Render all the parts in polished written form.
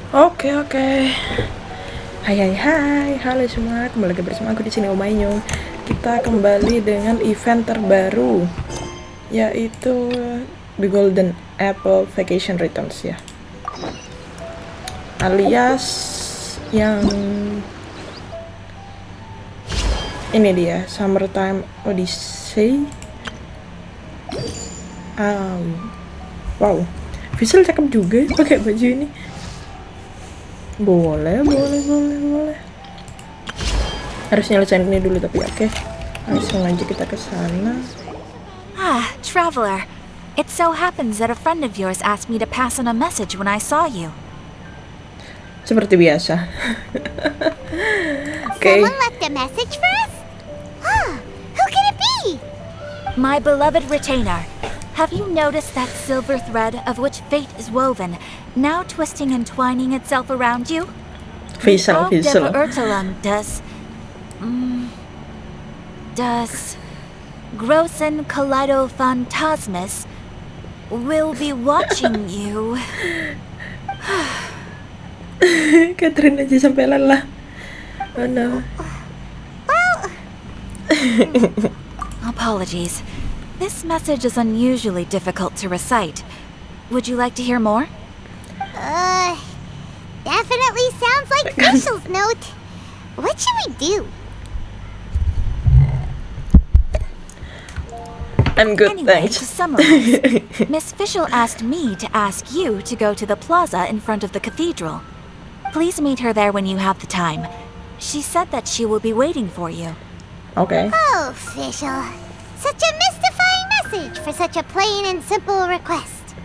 Oke. Hai, halo semua, kembali lagi bersama aku di sini Omainyo. Kita kembali dengan event terbaru, yaitu The Golden Apple Vacation Returns ya, alias yang ini dia, Summertime Odyssey. Wow, Fischl cakep juga pakai baju ini. Boleh. Harus nyelesain ini dulu tapi oke. Langsung aja kita ke sana. Traveler. It so happens that a friend of yours asked me to pass on a message when I saw you. Seperti biasa. Okay. Someone left a message for us? Who can it be? My beloved retainer. Have you noticed that silver thread of which fate is woven, now twisting and twining itself around you? Fischl. Does Grossen Kaleido Phantasmus will be watching you. Catherine aja sampai lelah. Oh no. Apologies. This message is unusually difficult to recite. Would you like to hear more? Definitely sounds like Fischl's note. What should we do? I'm good, Anyway, thanks. to summarize, Miss Fischl asked me to ask you to go to the plaza in front of the cathedral. Please meet her there when you have the time. She said that she will be waiting for you. Okay. Oh, Fischl. Such a mystifying message for such a plain and simple request.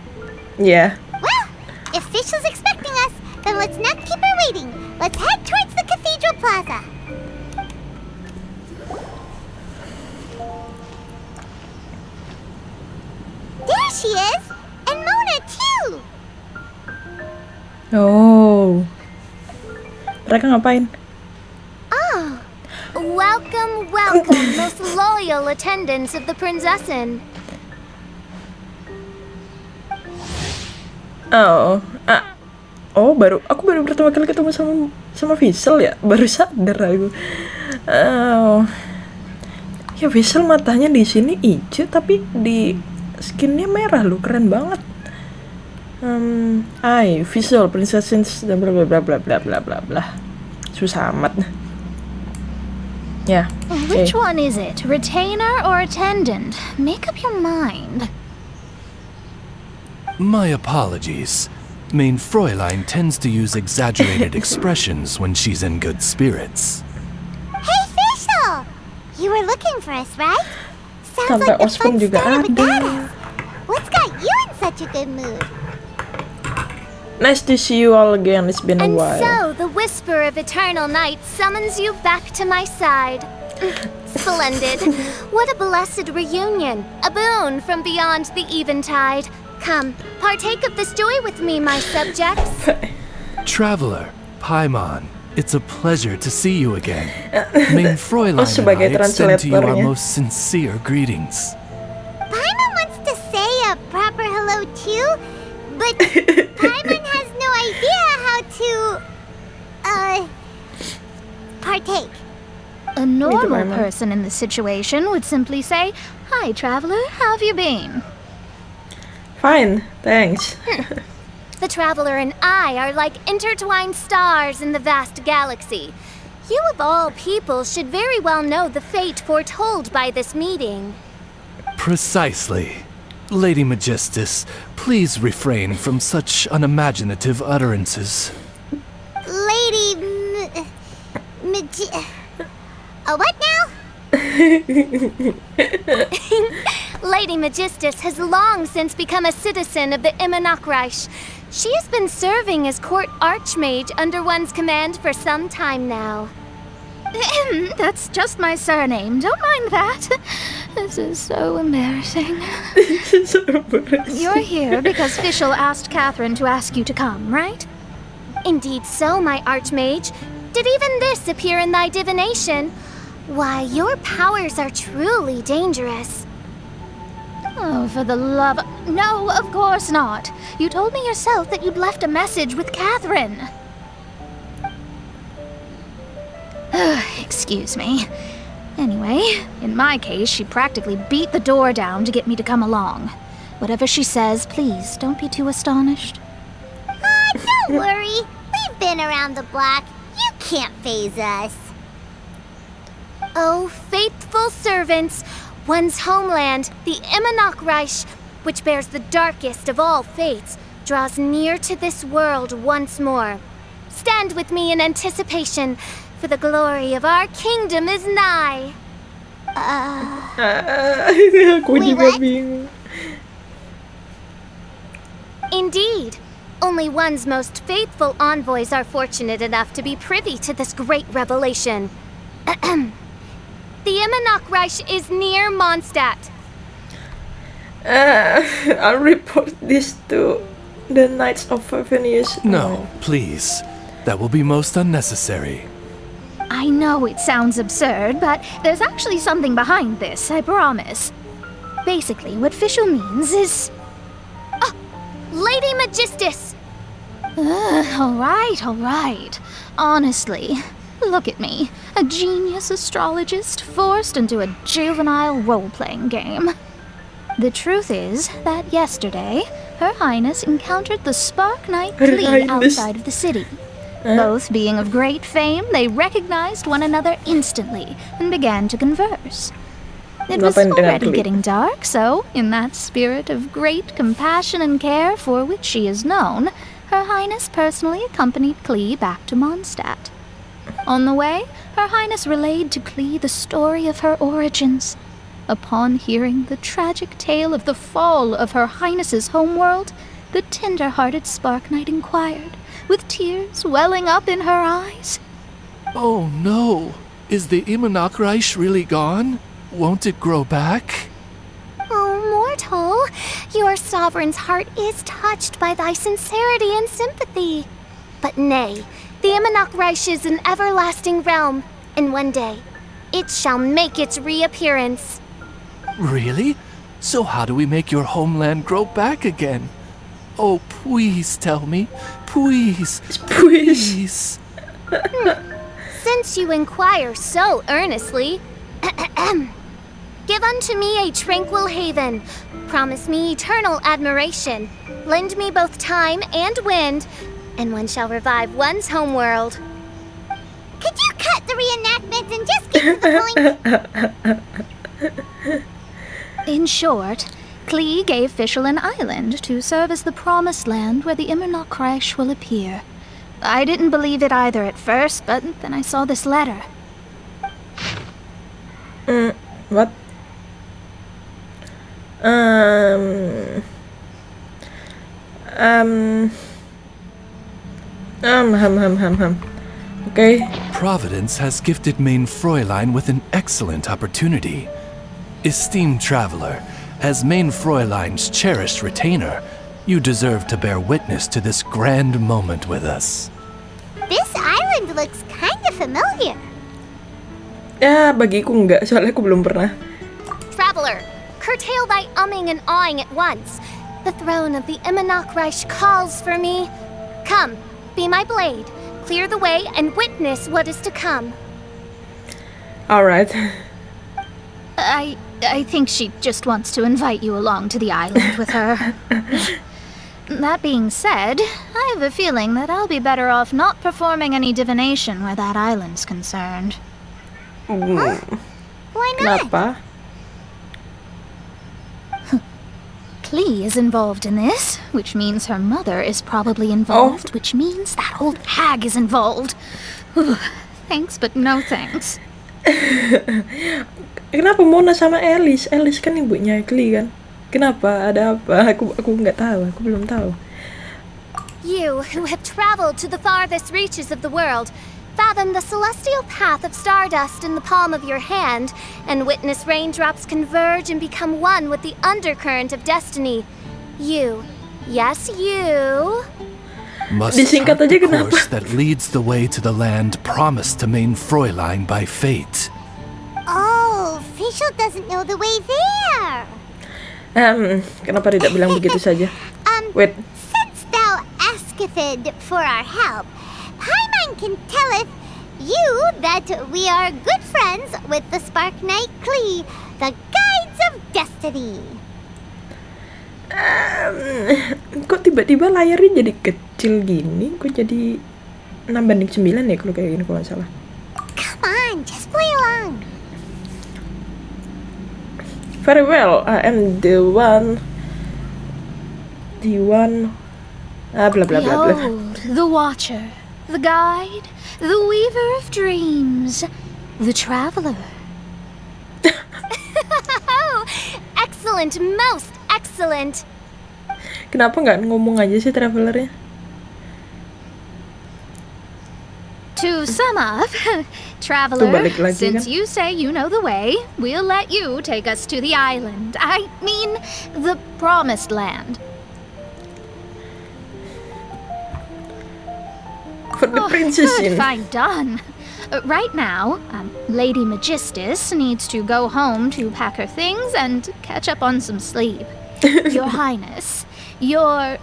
Yeah. Well, if Fischl's expecting us, then let's not keep her waiting. Let's head towards the cathedral plaza. There she is! And Mona, too! Oh. Mereka ngapain? Oh, welcome, most loyal attendants of the Prinzessin. Aku baru pertama kali ketemu sama Fischl ya, baru sadar aku. Ya Fischl matanya di sini hijau tapi di skinnya merah loh, keren banget. Fischl Princess bla bla bla bla bla bla bla bla. Susah amat. Ya. Which one is it? Retainer or attendant? Make up your mind. My apologies. Mein Fräulein tends to use exaggerated expressions when she's in good spirits. Hey, Fischl! You were looking for us, right? Sounds Sampai like the Osborne fun juga start of a ada. goddess. What's got you in such a good mood? Nice to see you all again. It's been a And while. so, the whisper of eternal night summons you back to my side. Splendid. What a blessed reunion. A boon from beyond the eventide. Come, partake of this joy with me, my subjects. Traveler, Paimon, it's a pleasure to see you again. Mein Fräulein and sebagai I extend to you our translatornya. most sincere greetings. Paimon wants to say a proper hello too, but Paimon has no idea how to, partake. A normal Paimon. person in this situation would simply say, "Hi, traveler, how have you been?" Fine, thanks. The traveler and I are like intertwined stars in the vast galaxy. You of all people should very well know the fate foretold by this meeting. Precisely. Lady Magistus, please refrain from such unimaginative utterances. What now? Lady Magistus has long since become a citizen of the Immonachreich. She has been serving as court archmage under one's command for some time now. That's just my surname. Don't mind that. This is so embarrassing. You're here because Fischl asked Catherine to ask you to come, right? Indeed so, my archmage. Did even this appear in thy divination? Why, your powers are truly dangerous. Oh, for the love of... No, of course not. You told me yourself that you'd left a message with Catherine. Excuse me. Anyway, in my case, she practically beat the door down to get me to come along. Whatever she says, please don't be too astonished. Don't worry. We've been around the block. You can't faze us. Oh, faithful servants, one's homeland, the Reich, which bears the darkest of all fates, draws near to this world once more. Stand with me in anticipation, for the glory of our kingdom is nigh. Aku Wait, juga what? bingung. Indeed, only one's most faithful envoys are fortunate enough to be privy to this great revelation. The Reich is near Mondstadt. I'll report this to the Knights of Favenius. No, please. That will be most unnecessary. I know it sounds absurd, but there's actually something behind this, I promise. Basically, what Fischl means is... Ah! Lady Magistus! All right. Honestly, look at me. A genius astrologist forced into a juvenile role-playing game. The truth is that yesterday, Her Highness encountered the Spark Knight Her Klee Highness. outside of the city. Both being of great fame, they recognized one another instantly and began to converse. It was Ngapain dengan already Klee? getting dark, so, in that spirit of great compassion and care for which she is known, Her Highness personally accompanied Klee back to Mondstadt. On the way, Her Highness relayed to Klee the story of her origins. Upon hearing the tragic tale of the fall of Her Highness's homeworld, the tender-hearted Spark Knight inquired, with tears welling up in her eyes. Oh no! Is the Reich really gone? Won't it grow back? Oh, mortal, your sovereign's heart is touched by thy sincerity and sympathy. But nay, the Reich is an everlasting realm, and one day it shall make its reappearance. Really? So how do we make your homeland grow back again? Oh, please tell me. Please. Please. Since you inquire so earnestly, give unto me a tranquil haven. Promise me eternal admiration. Lend me both time and wind, and one shall revive one's homeworld. Could you cut the reenactment and just get to the point? In short, Klee gave Fischl an island to serve as the promised land where the Reich will appear. I didn't believe it either at first, but then I saw this letter. What? Okay. Providence has gifted Mein Fräulein with an excellent opportunity. Esteemed traveler, as Mein Fräulein's cherished retainer, you deserve to bear witness to this grand moment with us. This island looks kinda familiar. Ya, bagiku enggak, soalnya aku belum pernah. Traveler, curtail thy umming and awing at once. The throne of the Reich calls for me. Come, be my blade, clear the way, and witness what is to come. Alright. I think she just wants to invite you along to the island with her. That being said, I have a feeling that I'll be better off not performing any divination where that island's concerned. Why not? Kenapa? Klee is involved in this, which means her mother is probably involved, which means that old hag is involved. Thanks, but no thanks. Kenapa Mona sama Alice? Alice kan ibunya Klee kan? Kenapa? Ada apa? Aku nggak tahu. Aku belum tahu. You, who have traveled to the farthest reaches of the world, fathom the celestial path of stardust in the palm of your hand, and witness raindrops converge and become one with the undercurrent of destiny. You, yes, you... Must Disingkat chart aja the kenapa? course that leads the way to the land promised to Mein Fräulein by fate. Oh, Fischl doesn't know the way there. Kenapa tidak bilang begitu saja? Wait. Since thou asketh for our help, Paimon can telleth you that we are good friends with the Spark Knight Klee, the Guides of Destiny. Kok tiba-tiba layarnya jadi kecil gini? Kok jadi 6:9 ya kalau kayak gini kalau nggak salah? Come on, just play along. Very well, I am the one, blah blah blah blah. Behold, the Watcher, the Guide, the Weaver of Dreams, the Traveler. Excellent, most excellent. Kenapa nggak ngomong aja sih travelernya? To sum up, Traveler, balik lagi, since kan? you say you know the way, we'll let you take us to the island. I mean, the Promised Land. For the princess Good, ini. fine, done. Right now, Lady Magistus needs to go home to pack her things and catch up on some sleep. Your Highness, your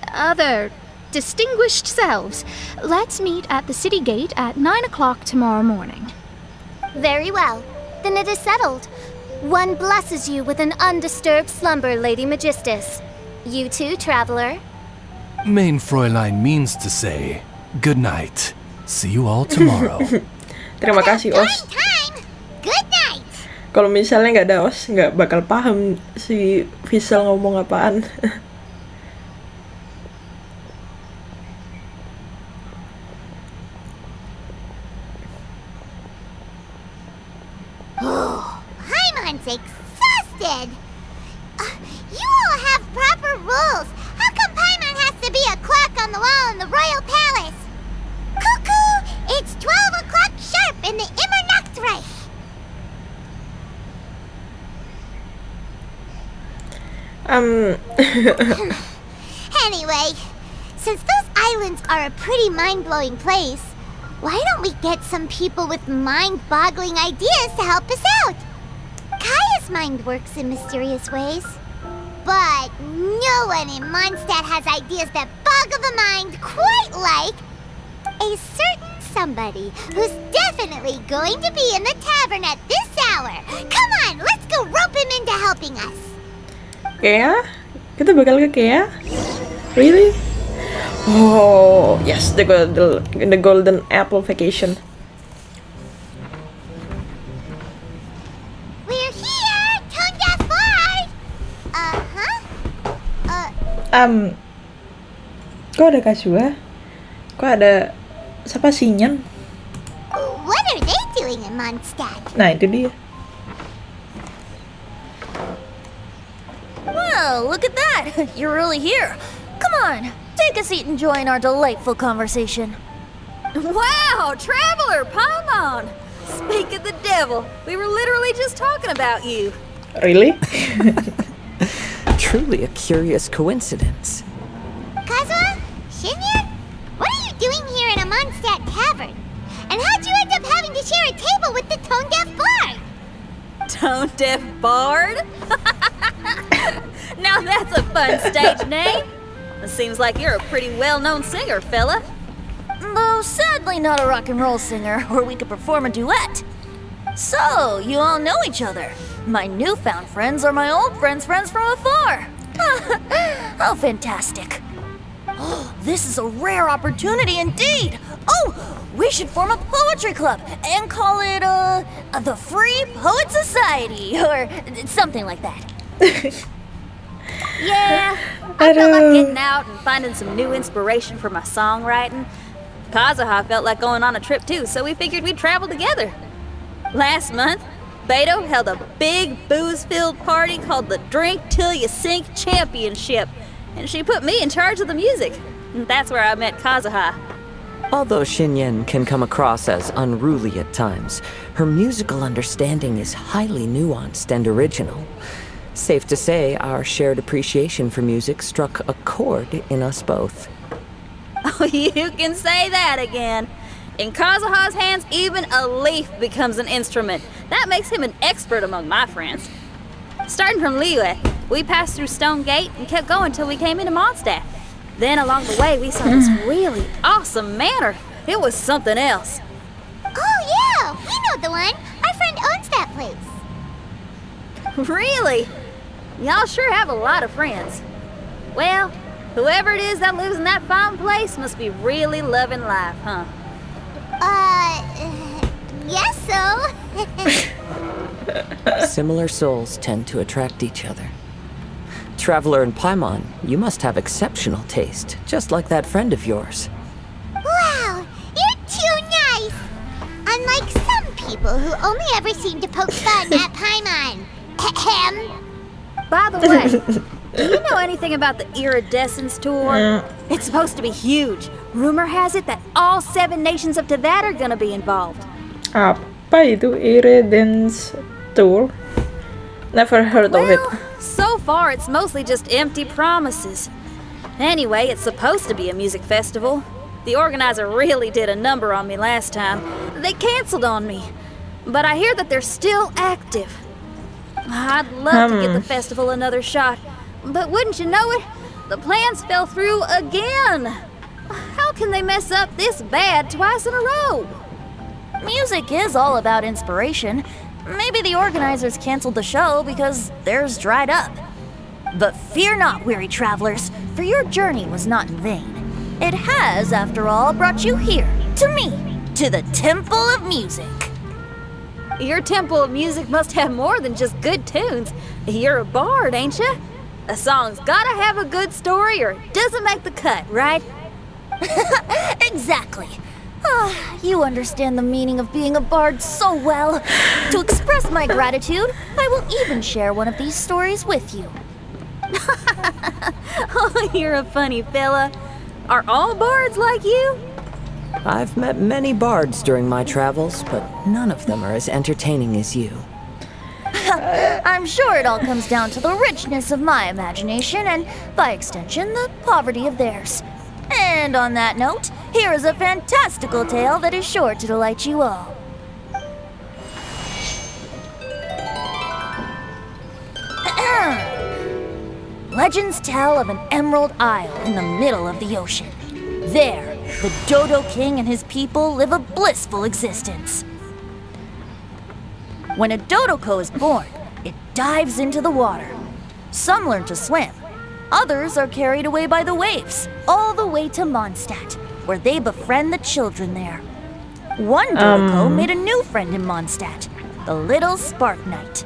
other distinguished selves, let's meet at the city gate at 9 o'clock tomorrow morning. Very well. Then it is settled. One blesses you with an undisturbed slumber, Lady Magistus. You too, Traveler. Main Fräulein means to say, good night. See you all tomorrow. Terima kasih Os. Time. Good night. Kalau misalnya nggak ada Os, nggak bakal paham si Fischl ngomong apaan. Paimon's exhausted. You all have proper rules. How come Paimon has to be a clock on the wall in the royal palace? Cuckoo! It's 12 o'clock sharp in the Immernachtreich. Anyway, since those islands are a pretty mind-blowing place, why don't we get some people with mind-boggling ideas to help us out? Kaya's mind works in mysterious ways. But no one in Mondstadt has ideas that boggle the mind quite like a certain somebody who's definitely going to be in the tavern at this hour. Come on, let's go rope him into helping us. Kea? Kita bakal ke Kea? Really? Oh, yes, the golden apple vacation. We're here, Tone Deaf Bard. Kok ada Kazuha? Kok ada siapa Xinyan? What are they doing in Mondstadt? Nah, itu dia. Well, look at that! You're really here. Come on, take a seat and join our delightful conversation. Wow, Traveler, Paimon! Speak of the devil, we were literally just talking about you. Really? Truly a curious coincidence. Kazuha? Xinyan? What are you doing here in a Mondstadt tavern? And how'd you end up having to share a table with the Tone Deaf Bard? Tone Deaf Bard? Now that's a fun stage name. It seems like you're a pretty well-known singer, fella. Though sadly not a rock and roll singer, or we could perform a duet. So, you all know each other. My newfound friends are my old friends' friends from afar. How fantastic. Oh, this is a rare opportunity indeed. Oh, we should form a poetry club and call it, the Free Poet Society, or something like that. Yeah, I felt like getting out and finding some new inspiration for my songwriting. Kazuha felt like going on a trip too, so we figured we'd travel together. Last month, Beto held a big booze-filled party called the Drink Till You Sink Championship, and she put me in charge of the music. And that's where I met Kazuha. Although Xinyan can come across as unruly at times, her musical understanding is highly nuanced and original. Safe to say, our shared appreciation for music struck a chord in us both. Oh, you can say that again. In Kazuha's hands, even a leaf becomes an instrument. That makes him an expert among my friends. Starting from Liyue, We passed through Stone Gate and kept going till we came into Mondstadt. Then along the way, we saw this really awesome manor. It was something else. Oh, yeah! We know the one. Our friend owns that place. Really? Y'all sure have a lot of friends. Well, whoever it is that lives in that fine place must be really loving life, huh? Guess so. Similar souls tend to attract each other. Traveler in Paimon, you must have exceptional taste, just like that friend of yours. Wow, you're too nice. Unlike some people who only ever seem to poke fun at Paimon. Ahem. By the way, do you know anything about the Iridescence tour? It's supposed to be huge. Rumor has it that all 7 nations of Tevat are gonna be involved. Apa itu Iridescence Tour? Never heard of it. So far it's mostly just empty promises. Anyway, it's supposed to be a music festival. The organizer really did a number on me last time. They canceled on me. But I hear that they're still active. I'd love to get the festival another shot. But wouldn't you know it, the plans fell through again. How can they mess up this bad twice in a row? Music is all about inspiration. Maybe the organizers canceled the show because theirs dried up. But fear not, weary travelers, for your journey was not in vain. It has, after all, brought you here, to me, to the Temple of Music. Your Temple of Music must have more than just good tunes. You're a bard, ain't ya? A song's gotta have a good story or it doesn't make the cut, right? Exactly. You understand the meaning of being a bard so well. To express my gratitude, I will even share one of these stories with you. Oh, you're a funny fella. Are all bards like you? I've met many bards during my travels, but none of them are as entertaining as you. I'm sure it all comes down to the richness of my imagination and, by extension, the poverty of theirs. And on that note, here is a fantastical tale that is sure to delight you all. Legends tell of an emerald isle in the middle of the ocean. There, the Dodo King and his people live a blissful existence. When a Dodoko is born, it dives into the water. Some learn to swim. Others are carried away by the waves, all the way to Mondstadt, where they befriend the children there. One Dodoko made a new friend in Mondstadt, the little Spark Knight.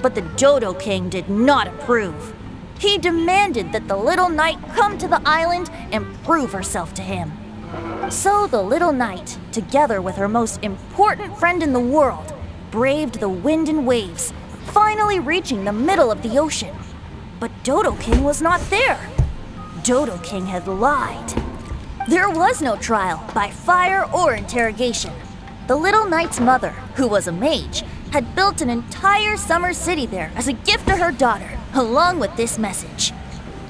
But the Dodo King did not approve. He demanded that the little knight come to the island and prove herself to him. So the little knight, together with her most important friend in the world, braved the wind and waves, finally reaching the middle of the ocean. But Dodo King was not there. Dodo King had lied. There was no trial by fire or interrogation. The little knight's mother, who was a mage, had built an entire summer city there as a gift to her daughter, along with this message.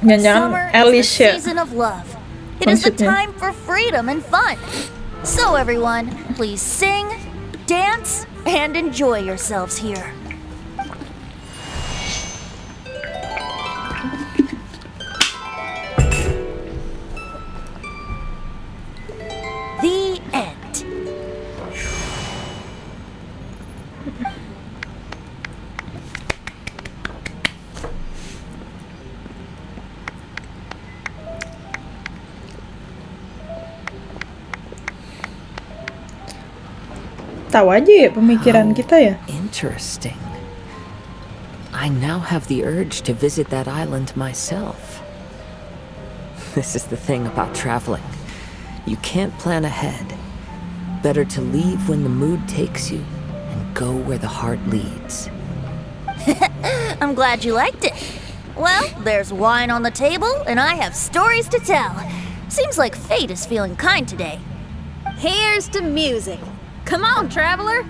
Summer is the season of love. It is the time for freedom and fun. So everyone, please sing, dance, and enjoy yourselves here. The end. Tahu aja ya pemikiran kita ya. Interesting. I now have the urge to visit that island myself. This is the thing about traveling. You can't plan ahead. Better to leave when the mood takes you and go where the heart leads. I'm glad you liked it. Well, there's wine on the table, and I have stories to tell. Seems like fate is feeling kind today. Here's to music. Come on, traveler.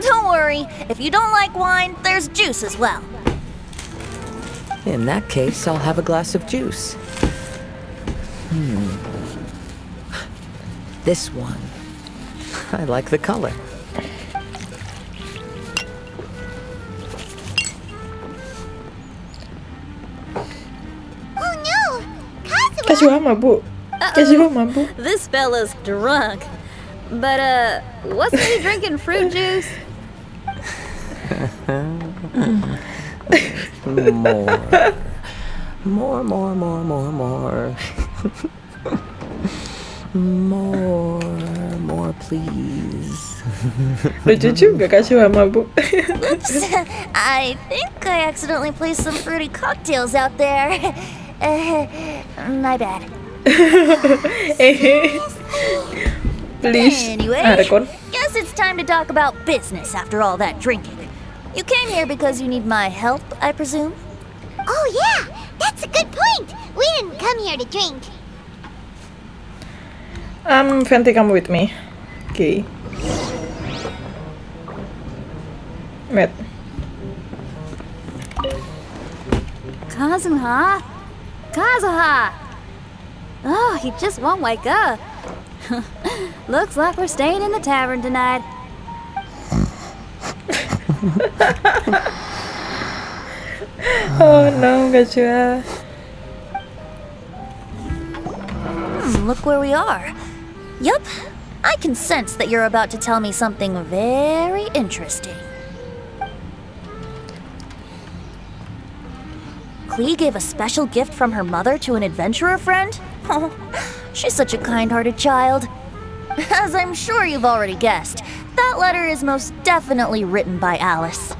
Don't worry, if you don't like wine, there's juice as well. In that case, I'll have a glass of juice. This one. I like the color. Kazuha mabuk. Kazuha mabuk. This fella's drunk. But, wasn't he drinking fruit juice? More. More, please. Lucu juga Kazuha mabuk. Oops, I think I accidentally placed some fruity cocktails out there. My bad. Please. Anyway, Rekon. guess it's time to talk about business after all that drinking. You came here because you need my help, I presume? Oh yeah, that's a good point. We didn't come here to drink. Venti, come with me. Okay. Wait. Kazuha? Oh, he just won't wake up. Looks like we're staying in the tavern tonight. Oh no, Kazuha. Look where we are. Yup, I can sense that you're about to tell me something very interesting. Klee gave a special gift from her mother to an adventurer friend? Oh, she's such a kind-hearted child. As I'm sure you've already guessed, that letter is most definitely written by Alice.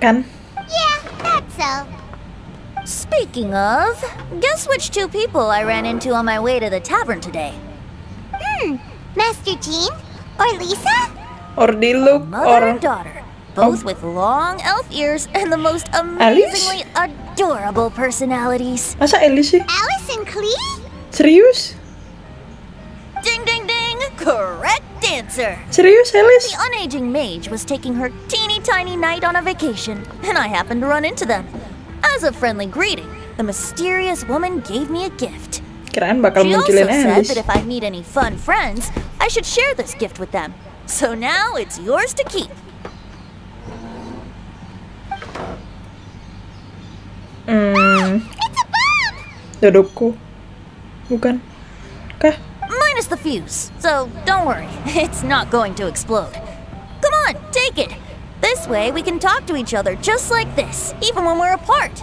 Kan? Yeah, that's so. Speaking of, guess which two people I ran into on my way to the tavern today? Master Jean? Or Lisa? Or di look Mother or and daughter, both with long elf ears and the most amazingly adorable personalities. Masa Ellie sih? Alice and Klee? Serius? Ding ding ding! Correct answer! Serius Alice? The unaging mage was taking her teeny tiny knight on a vacation, and I happened to run into them. As a friendly greeting, the mysterious woman gave me a gift. Kirain bakal She also munculin said Alice. that if I meet any fun friends, I should share this gift with them. So now it's yours to keep. It's a bomb! Dodokku. Bukan. Kah? Minus the fuse, so don't worry, it's not going to explode. Come on, take it. This way we can talk to each other just like this, even when we're apart.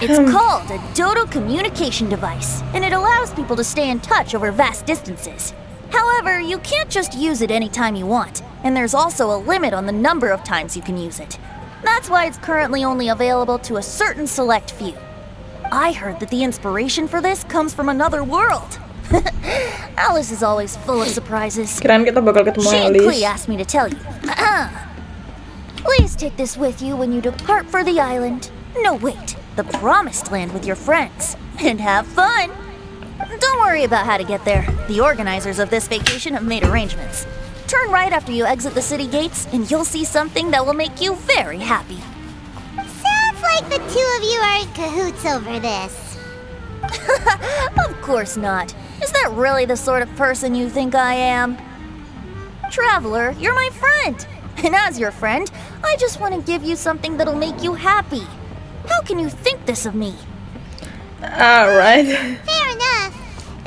It's called a Dodo communication device, and it allows people to stay in touch over vast distances. However, you can't just use it anytime you want, and there's also a limit on the number of times you can use it. That's why it's currently only available to a certain select few. I heard that the inspiration for this comes from another world. Alice is always full of surprises. Kirain kita bakal ketemu She and Alice. Klee asked me to tell you. Please take this with you when you depart for the island. No, wait, the promised land with your friends. And have fun. Don't worry about how to get there. The organizers of this vacation have made arrangements. Turn right after you exit the city gates, and you'll see something that will make you very happy. Sounds like the two of you are in cahoots over this. Of course not. Is that really the sort of person you think I am? Traveler, you're my friend. And as your friend, I just want to give you something that'll make you happy. How can you think this of me? Alright. Fair enough.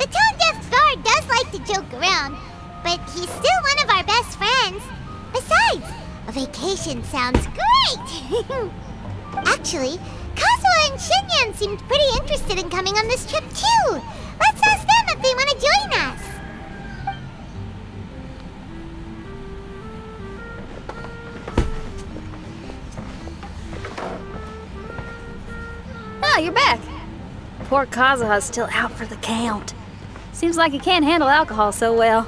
The tone-deaf guard does like to joke around, but he's still one of our best friends. Besides, a vacation sounds great. Actually, Kazuha and Xinyan seemed pretty interested in coming on this trip too. Let's ask them if they want to join us. Ah, you're back. Poor Kazuha's still out for the count. Seems like he can't handle alcohol so well.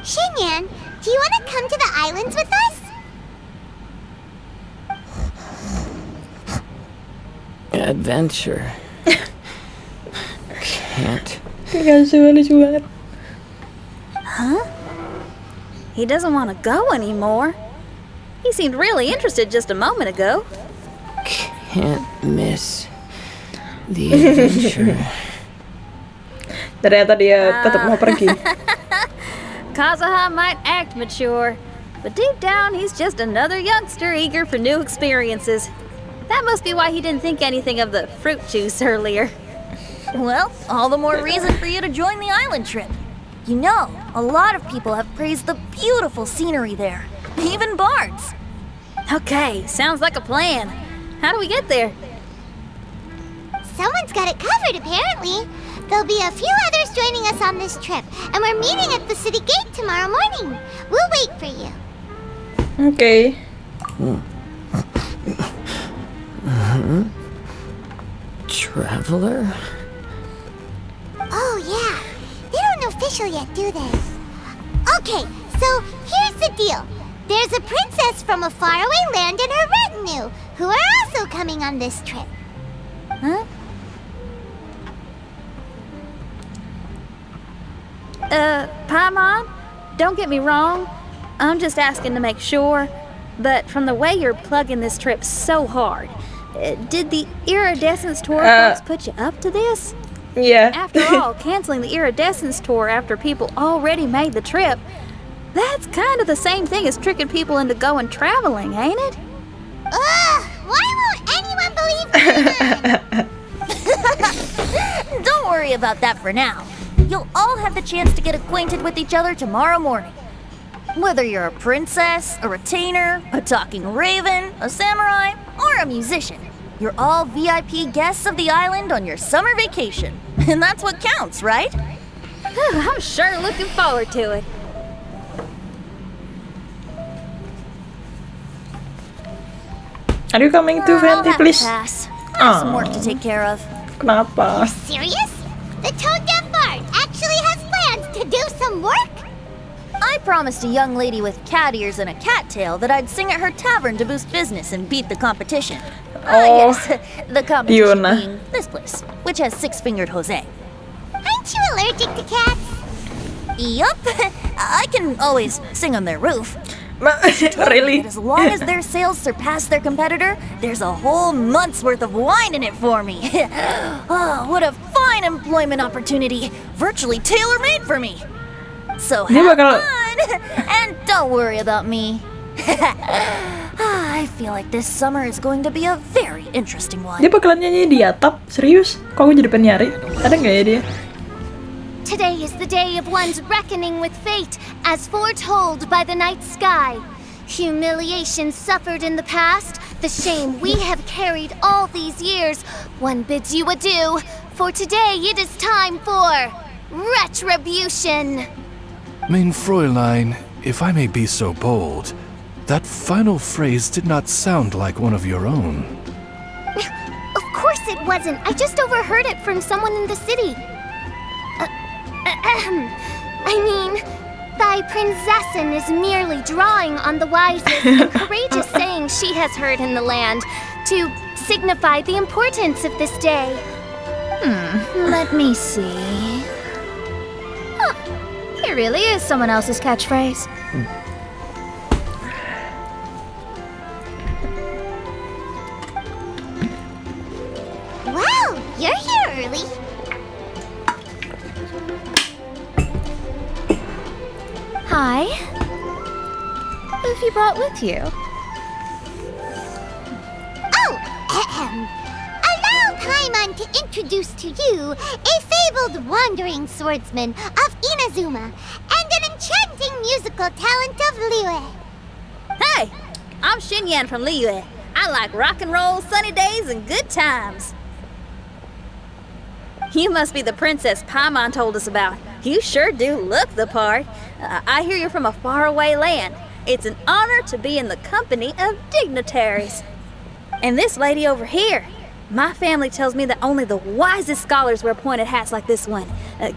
Xinyan, do you want to come to the islands with us? Adventure. Can't. Kazuha lucu banget. He doesn't want to go anymore. He seemed really interested just a moment ago. Can't miss the adventure. Ternyata dia tetap mau pergi. Kazuha might act mature, but deep down he's just another youngster eager for new experiences. That must be why he didn't think anything of the fruit juice earlier. Well, all the more reason for you to join the island trip. You know, a lot of people have praised the beautiful scenery there. Even bards. Okay, sounds like a plan. How do we get there? Someone's got it covered, apparently. There'll be a few others joining us on this trip, and we're meeting at the city gate tomorrow morning. We'll wait for you. Oke. Traveler? Oh, yeah. They don't know Fischl yet, do they? Okay, so here's the deal. There's a princess from a faraway land and her retinue, who are also coming on this trip. Huh? Paimon? Don't get me wrong. I'm just asking to make sure. But from the way you're plugging this trip so hard, did the iridescence tour folks put you up to this? Yeah. After all, canceling the iridescence tour after people already made the trip, that's kind of the same thing as tricking people into going traveling, ain't it? Ugh! Why won't anyone believe me? Don't worry about that for now. You'll all have the chance to get acquainted with each other tomorrow morning. Whether you're a princess, a retainer, a talking raven, a samurai, or a musician, you're all VIP guests of the island on your summer vacation. And that's what counts, right? I'm sure looking forward to it. Are you coming to I'll Venti, have to please? pass. I have some work to take care of. Kenapa? Serious? The tone-deaf bard actually has plans to do some work? I promised a young lady with cat ears and a cat tail that I'd sing at her tavern to boost business and beat the competition. Oh, Yes, the competition Yuna. being this place, which has six-fingered Jose. Aren't you allergic to cats? Yup, I can always sing on their roof. Really? But as long as their sales surpass their competitor, there's a whole month's worth of wine in it for me. Oh, what a fine employment opportunity, virtually tailor-made for me. So Dia have bakal- fun, and don't worry about me. I feel like this summer is going to be a very interesting one. Dia bakalan nyanyi di atap? Serius? Kok aku jadi pengen nyari? Ada nggak ya dia? Today is the day of one's reckoning with fate, as foretold by the night sky. Humiliation suffered in the past, the shame we have carried all these years. One bids you adieu, for today it is time for retribution. Mein Fräulein, if I may be so bold, that final phrase did not sound like one of your own. Of course it wasn't. I just overheard it from someone in the city. I mean, thy princessin is merely drawing on the wisest and courageous sayings she has heard in the land to signify the importance of this day. Let me see. Huh. It really is someone else's catchphrase. Wow, you're here early. Hi. Who have you brought with you? Oh, allow Paimon to introduce to you a fabled wandering swordsman of Inazuma and an enchanting musical talent of Liyue. Hey, I'm Xinyan from Liyue. I like rock and roll, sunny days, and good times. You must be the princess Paimon told us about. You sure do look the part. I hear you're from a faraway land. It's an honor to be in the company of dignitaries. And this lady over here, my family tells me that only the wisest scholars wear pointed hats like this one.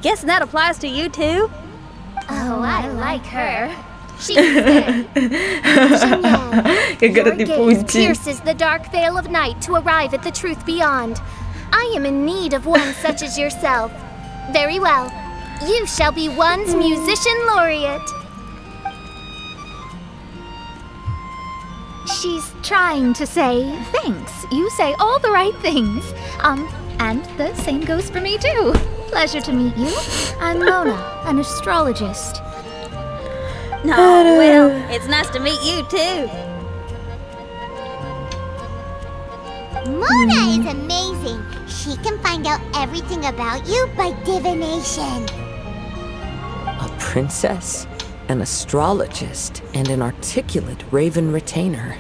Guessing that applies to you too? Oh, I like her. She's there. Xinyan, Gara your gaze dipuji. pierces the dark veil of night to arrive at the truth beyond. I am in need of one such as yourself. Very well. You shall be one's musician laureate. She's trying to say thanks. You say all the right things. And the same goes for me too. Pleasure to meet you. I'm Mona, an astrologist. No, well, it's nice to meet you too. Mona is amazing. She can find out everything about you by divination. A princess, an astrologist, and an articulate raven retainer.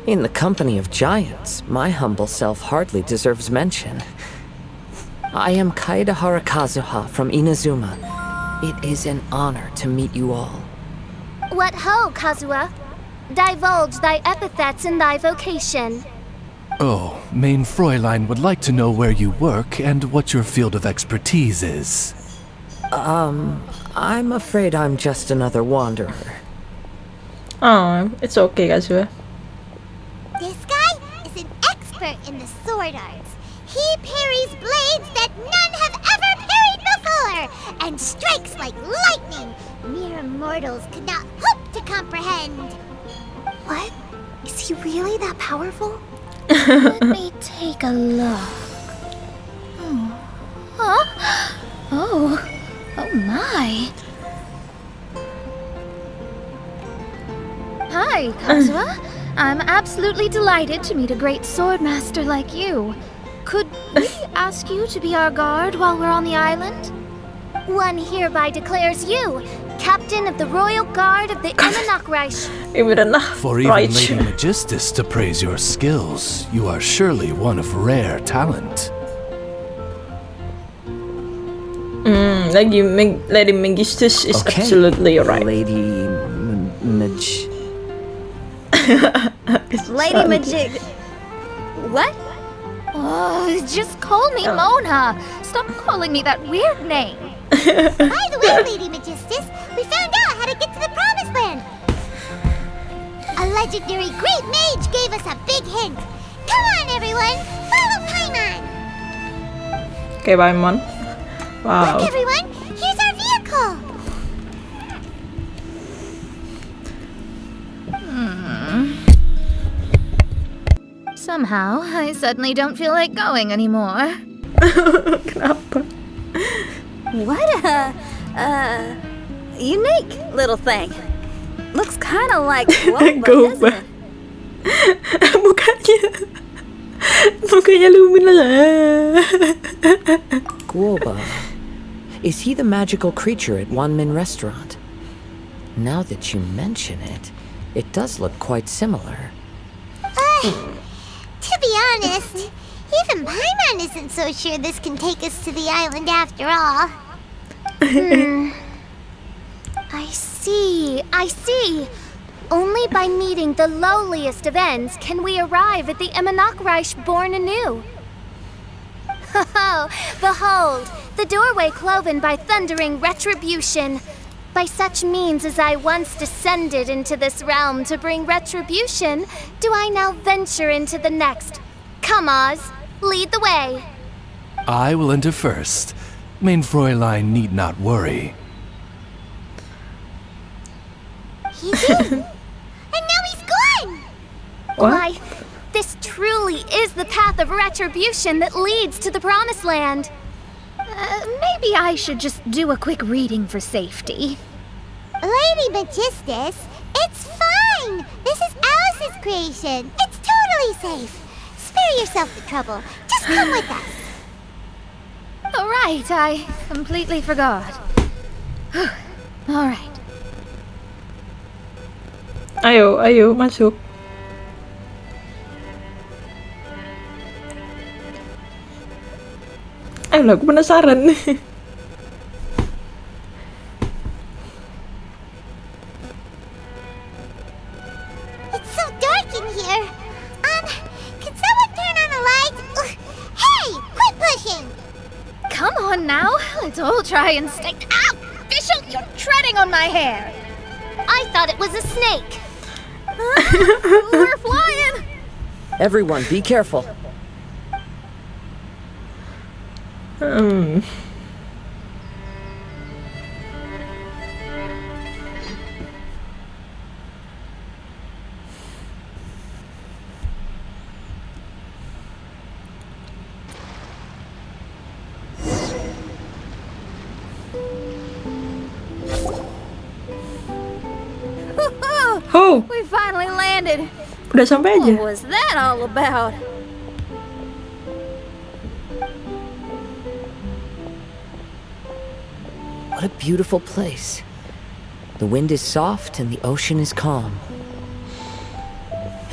In the company of giants, my humble self hardly deserves mention. I am Kaedahara Kazuha from Inazuma. It is an honor to meet you all. What ho, Kazuha? Divulge thy epithets and thy vocation. Oh, Main Fräulein would like to know where you work and what your field of expertise is. I'm afraid I'm just another wanderer. Oh, it's okay, Kazuha. This guy is an expert in the sword arts. He parries blades that none have ever parried before, and strikes like lightning mere mortals could not hope to comprehend. What? Is he really that powerful? Let me take a look. Huh? Oh my. Hi, Kazuha. I'm absolutely delighted to meet a great swordmaster like you. Could we ask you to be our guard while we're on the island? One hereby declares you Captain of the Royal Guard of the Imanakreich. For even Lady Magistus to praise your skills, you are surely one of rare talent. Lady Magistus is Okay, absolutely right. Lady Lady Majig. What? Oh, just call me Mona. Stop calling me that weird name. By the way, Lady Magistus, we found out how to get to the Promised Land. A legendary great mage gave us a big hint. Come on, everyone, follow Paimon. Okay, Paimon. Wow. Look, everyone, here's our vehicle. Somehow, I suddenly don't feel like going anymore. Kenapa? What a unique little thing. Looks kind of like Woba, doesn't it? Mukanya Lumina. Guoba. Is he the magical creature at Wanmin Restaurant? Now that you mention it, it does look quite similar. To be honest, even Paimon isn't so sure this can take us to the island after all. I see. Only by meeting the lowliest of ends can we arrive at the Imanakreich born anew. Oh, behold, the doorway cloven by thundering retribution. By such means as I once descended into this realm to bring retribution, do I now venture into the next. Come, Oz, lead the way. I will enter first. Main Fräulein need not worry. He's in. And now he's gone. Why, this truly is the path of retribution that leads to the Promised Land. Maybe I should just do a quick reading for safety. Lady Magistus, it's fine. This is Alice's creation. It's totally safe. Spare yourself the trouble. Just come with us. All right, I completely forgot. All right. Ayo, masuk. Ayolah, aku penasaran. It's so dark in here. Can someone turn on a light? Ugh. Hey, quit pushing. Come on now, let's all try and stay. Ow! Fischl, you're treading on my hair. I thought it was a snake. We're flying! Everyone, be careful. Oh, We finally landed. udah sampai aja. What was that all about? What a beautiful place. The wind is soft and the ocean is calm.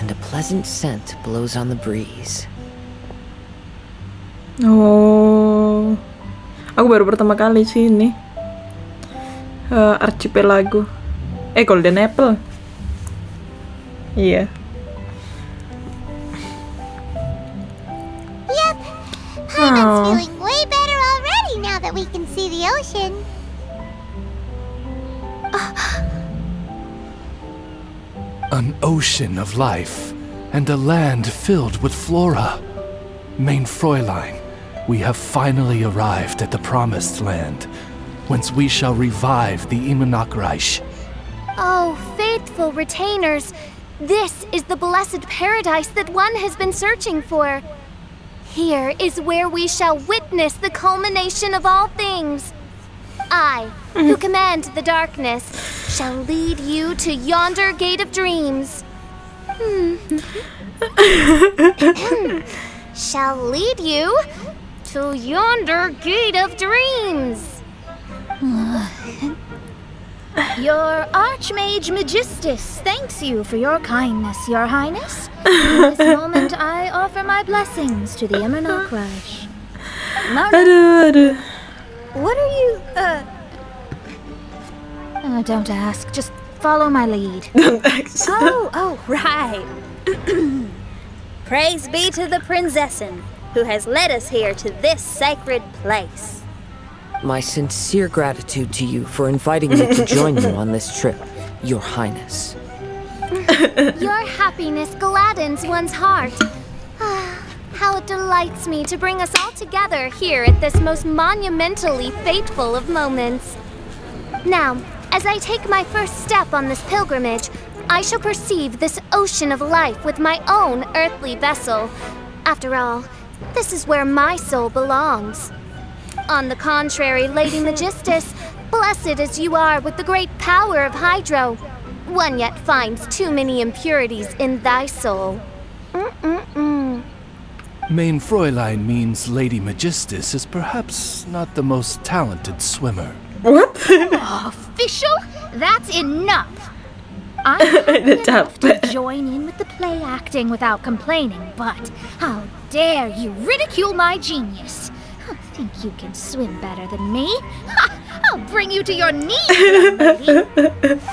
And a pleasant scent blows on the breeze. Oh, aku baru pertama kali sih ini. Archipelago. Golden Apple. Iya. Yep, Paimon's feeling way better already now that we can see the ocean. An ocean of life, and a land filled with flora. Mein Fräulein, we have finally arrived at the promised land, whence we shall revive the Imanakreich. Oh, faithful retainers, this is the blessed paradise that one has been searching for. Here is where we shall witness the culmination of all things. I, who command the darkness, shall lead you to yonder gate of dreams. Shall lead you to yonder gate of dreams. Your Archmage Magistus thanks you for your kindness, Your Highness. At this moment, I offer my blessings to the Imanakreich. Aduh. What are you, don't ask. Just follow my lead. Oh, right. Praise be to the Prinzessin, who has led us here to this sacred place. My sincere gratitude to you for inviting me to join you on this trip, Your Highness. Your happiness gladdens one's heart. How it delights me to bring us all together here at this most monumentally fateful of moments. Now, as I take my first step on this pilgrimage, I shall perceive this ocean of life with my own earthly vessel. After all, this is where my soul belongs. On the contrary, Lady Magistus, blessed as you are with the great power of Hydro, one yet finds too many impurities in thy soul. Mein Fräulein means Lady Magistus is perhaps not the most talented swimmer. What? Oh, Fischl, that's enough. I'm happy enough to join in with the play acting without complaining, but how dare you ridicule my genius? Think you can swim better than me? Ha! I'll bring you to your knees, young lady.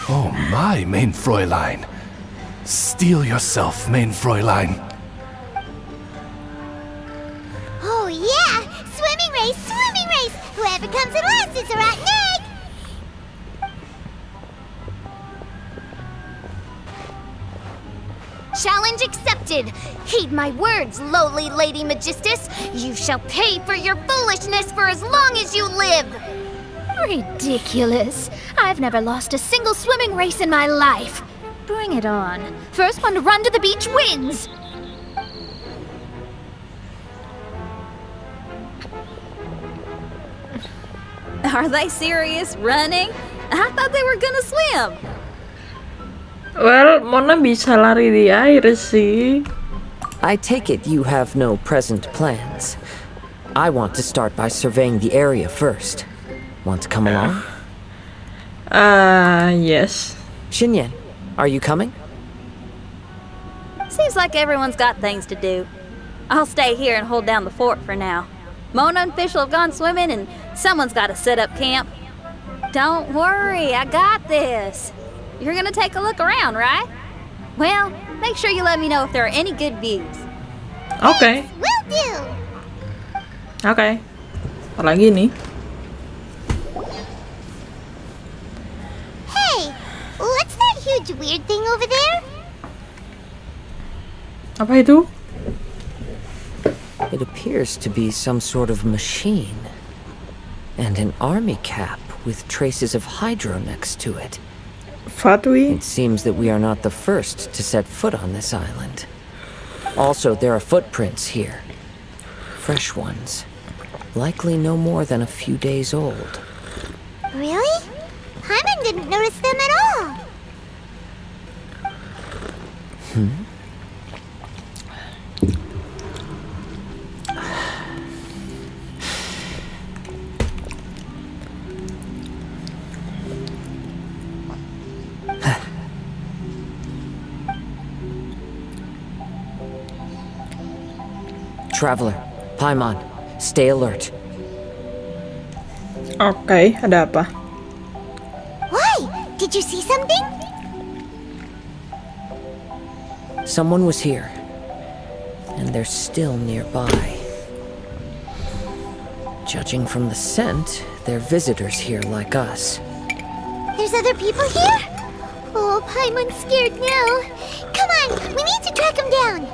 Oh my, Mein Fräulein. Steel yourself, Mein Fräulein. Oh yeah! Swimming race! Swimming race! Whoever comes in last is a rotten egg! Challenge accepted! Heed my words, lowly Lady Magistus. You shall pay for your foolishness for as long as you live! Ridiculous. I've never lost a single swimming race in my life. Bring it on. First one to run to the beach wins. Are they serious? Running? I thought they were gonna swim. Well, Mona bisa lari di air sih. I take it you have no present plans. I want to start by surveying the area first. Want to come along? Yes. Xinyan, are you coming? Seems like everyone's got things to do. I'll stay here and hold down the fort for now. Mona and Fischl have gone swimming and someone's got to set up camp. Don't worry, I got this. You're gonna take a look around, right? Well, make sure you let me know if there are any good views. Okay. Will do! Okay. Apa lagi nih? Hey! What's that huge weird thing over there? Apa itu? It appears to be some sort of machine. And an army cap with traces of hydro next to it. Fatui? It seems that we are not the first to set foot on this island. Also, there are footprints here. Fresh ones. Likely no more than a few days old. Really? Paimon didn't notice them at all. Traveler, Paimon, stay alert. Oke, ada apa? Why? Did you see something? Someone was here, and they're still nearby. Judging from the scent, they're visitors here like us. There's other people here? Oh, Paimon's scared now. Come on, we need to track him down.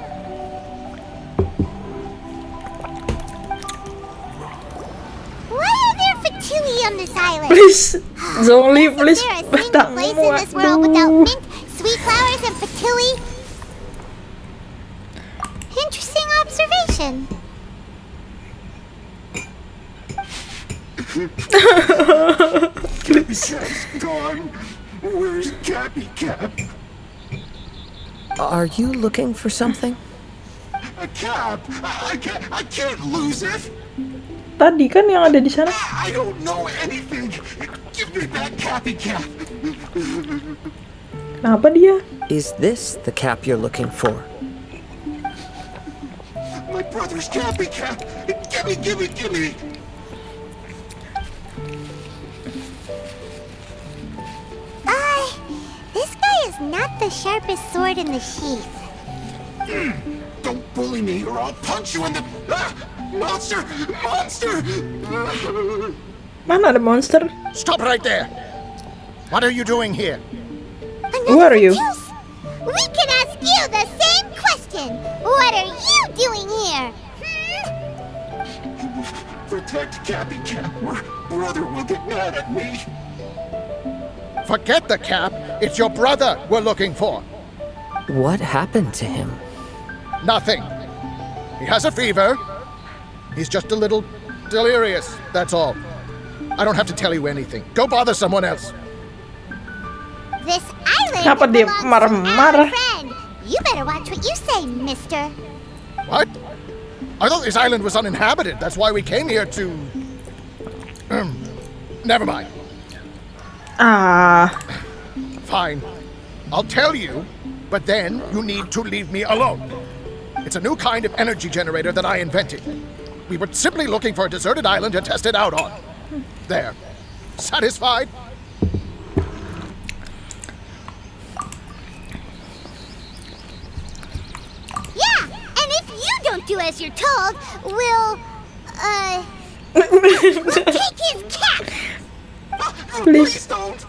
Why are there fatui on this island? Please, Zongli, please. Is there a single place in this world without mint, sweet flowers, and fatui? Interesting observation. Gone. Where's Cappy Cap? Are you looking for something? A cap. I can't lose it. Tadi kan yang ada di sana. I don't know anything. Give me that Cappy Cap. Kenapa dia? Is this the cap you're looking for? My brother's Cappy Cap. Give me. This guy is not the sharpest sword in the sheath. Don't bully me or I'll punch you in the... Monster! Mana ada monster? Stop right there! What are you doing here? Who are you? We can ask you the same question. What are you doing here? Protect Cappy Cap or brother will get mad at me. Forget the cap. It's your brother we're looking for. What happened to him? Nothing. He has a fever. He's just a little delirious, that's all. I don't have to tell you anything. Go bother someone else. This island Kenapa dia belongs to marah-marah? our friend. You better watch what you say, mister. What? I thought this island was uninhabited. That's why we came here to... Never mind. Fine. I'll tell you, but then you need to leave me alone. It's a new kind of energy generator that I invented. We were simply looking for a deserted island to test it out on. There. Satisfied? Yeah, and if you don't do as you're told, we'll take his cap. Please don't.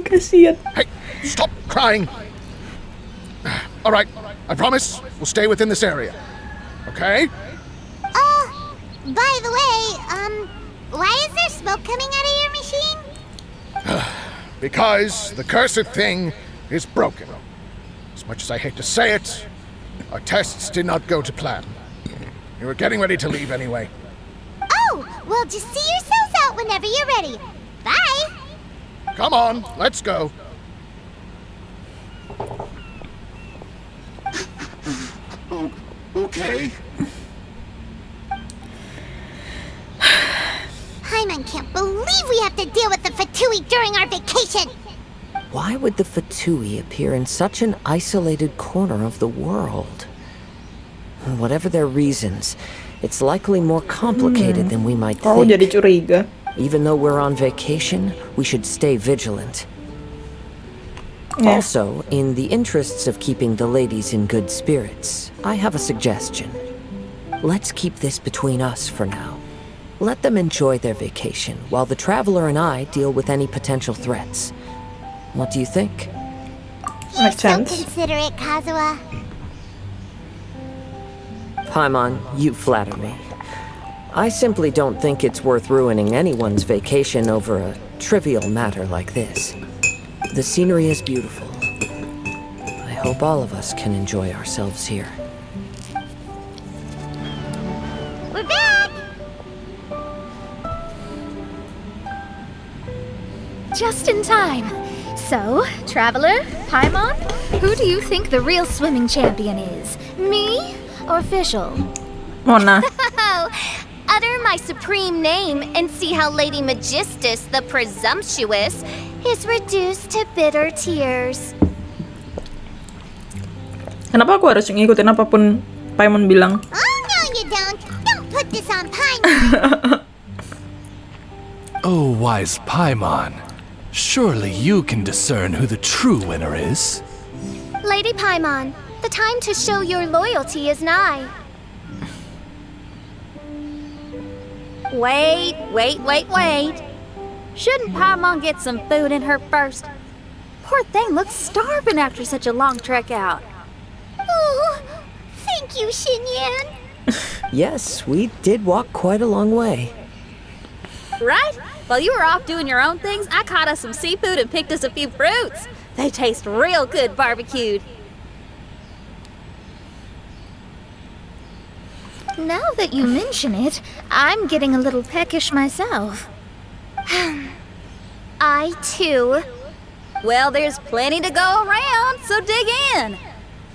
Kasihan. Hey, stop crying. All right, I promise we'll stay within this area. Okay? By the way, why is there smoke coming out of your machine? Because the cursed thing is broken. As much as I hate to say it, our tests did not go to plan. We were getting ready to leave anyway. Oh, well, just see yourselves out whenever you're ready. Bye. Come on, let's go. Okay. Paimon can't believe we have to deal with the fatui during our vacation. Why would the Fatui appear in such an isolated corner of the world? Whatever their reasons, it's likely more complicated than we might Kau think. jadi curiga. Even though we're on vacation, we should stay vigilant. Yeah. Also, in the interests of keeping the ladies in good spirits, I have a suggestion. Let's keep this between us for now. Let them enjoy their vacation, while the Traveler and I deal with any potential threats. What do you think? Makes So sense. considerate, Kazuha. Paimon, you flatter me. I simply don't think it's worth ruining anyone's vacation over a trivial matter like this. The scenery is beautiful. I hope all of us can enjoy ourselves here. We're back! Just in time. So, Traveler, Paimon, who do you think the real swimming champion is? Me or Fischl? Mona. Oh, utter my supreme name and see how Lady Magistus, the presumptuous, is reduced to bitter tears. Kenapa aku harus ngikutin apapun Paimon bilang. Oh, no, you don't. Don't put this on Paimon. Oh, wise Paimon. Surely you can discern who the true winner is. Lady Paimon, the time to show your loyalty is nigh. Wait. Shouldn't Paimon get some food in her first? Poor thing looks starving after such a long trek out. Oh, thank you, Xinyan. Yes, we did walk quite a long way. Right? While you were off doing your own things, I caught us some seafood and picked us a few fruits. They taste real good barbecued. Now that you mention it, I'm getting a little peckish myself. I, too. Well, there's plenty to go around, so dig in.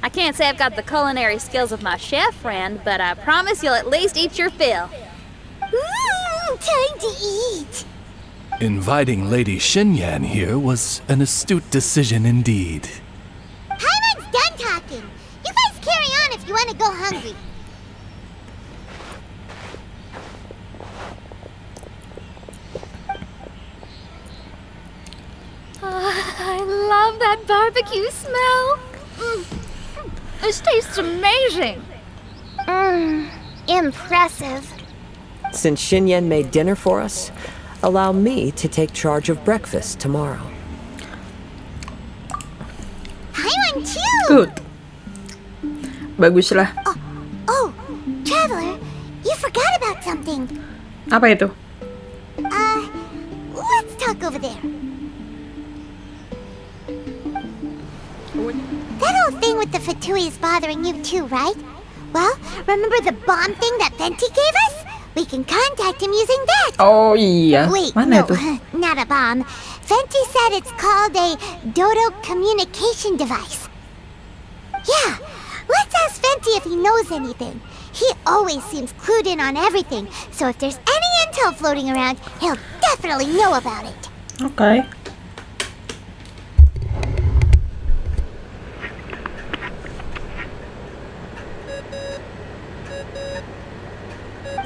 I can't say I've got the culinary skills of my chef friend, but I promise you'll at least eat your fill. Time to eat. Inviting Lady Xinyan here was an astute decision indeed. Paimon's done talking. You guys carry on if you want to go hungry. I love that barbecue smell. This tastes amazing. Impressive. Since Xinyan made dinner for us, allow me to take charge of breakfast tomorrow. Paimon too. Good. Baguslah. Oh, Traveler, you forgot about something. Apa itu? Let's talk over there. That whole thing with the Fatui is bothering you too, right? Well, remember the bomb thing that Venti gave us? We can contact him using that. Oh iya. Wait, Mana no, itu? not a bomb. Venti said it's called a Dodo communication device. Yeah, let's ask Venti if he knows anything. He always seems clued in on everything, so if there's any intel floating around, he'll definitely know about it. Oke.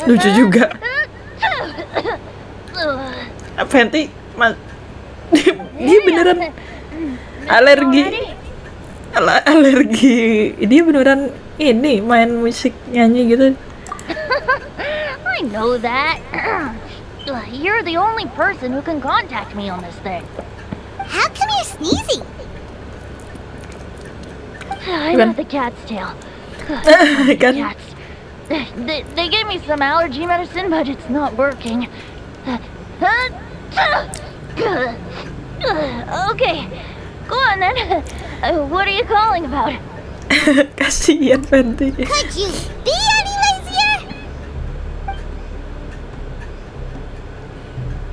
Lucu juga. Fenty, dia beneran alergi. Alergi. Dia beneran ini main musik nyanyi gitu. I know that. You're the only person who can contact me on this thing. How come you're sneezing? I got the cat's tail. Kan? Cats. They gave me some allergy medicine, but it's not working. Okay, go on then. What are you calling about? Kasihan Fenty. Could you be any lazier?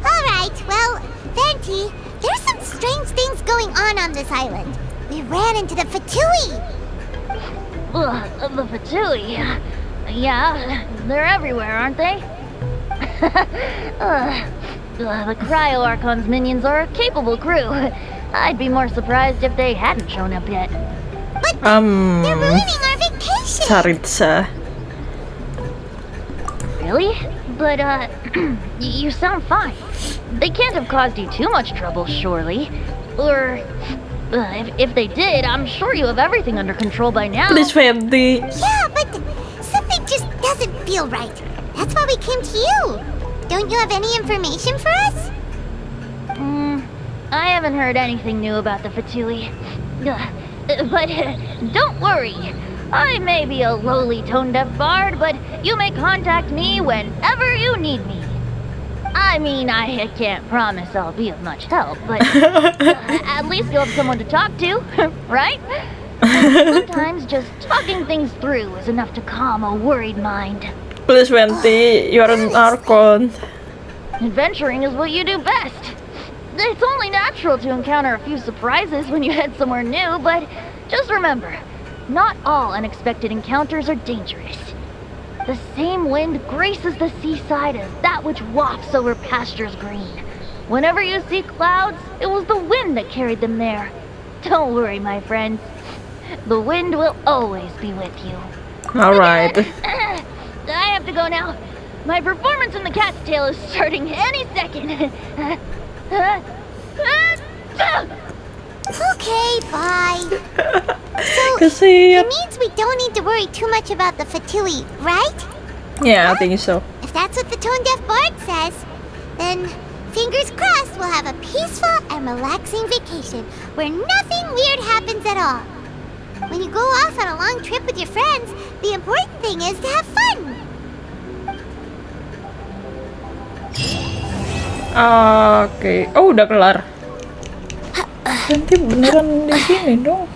Alright, well, Venti, there's some strange things going on this island. We ran into the Fatui. The Fatui. Yeah, they're everywhere, aren't they? The Cryo Archon's minions are a capable crew. I'd be more surprised if they hadn't shown up yet. But they're ruining our vacation. Saritsa. Really? But, you sound fine. They can't have caused you too much trouble, surely. Or, if they did, I'm sure you have everything under control by now. Please Fenty. Yeah, but something just doesn't feel right. That's why we came to you. Don't you have any information for us? I haven't heard anything new about the Fatui. But don't worry. I may be a lowly tone-deaf bard, but you may contact me whenever you need me. I mean, I can't promise I'll be of much help, but at least you'll have someone to talk to, right? Sometimes just talking things through is enough to calm a worried mind. Please Fenty, you're an Archon. Adventuring is what you do best. It's only natural to encounter a few surprises when you head somewhere new, but just remember, not all unexpected encounters are dangerous. The same wind graces the seaside as that which wafts over pastures green. Whenever you see clouds, it was the wind that carried them there. Don't worry, my friends. The wind will always be with you. Alright. I have to go now. My performance in the cat's tail is starting any second. Okay, bye. So, Kasihan. it means we don't need to worry too much about the Fatui, right? Yeah, I think so. If that's what the tone-deaf bard says, then fingers crossed we'll have a peaceful and relaxing vacation where nothing weird happens at all. When you go off on a long trip with your friends, the important thing is to have fun. Oke. Oh, udah kelar. Nanti beneran di sini dong.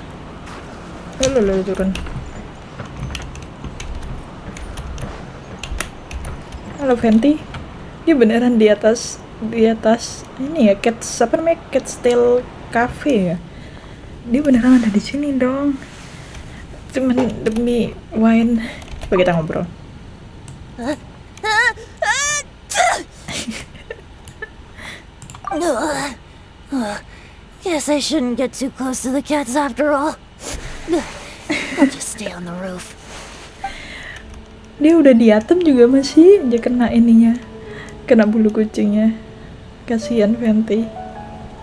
Lalu turun. Halo Fenty. Dia beneran di atas ini ya, apa namanya, Cat's Tail Cafe ya. Dia beneran ada di sini dong. Cuman demi wine. Coba kita ngobrol. Guess I shouldn't get too close to the cats after all. I'll just stay on the roof. Dia udah diatem juga masih aja kena ininya. Kena bulu kucingnya. Kasihan Fenty.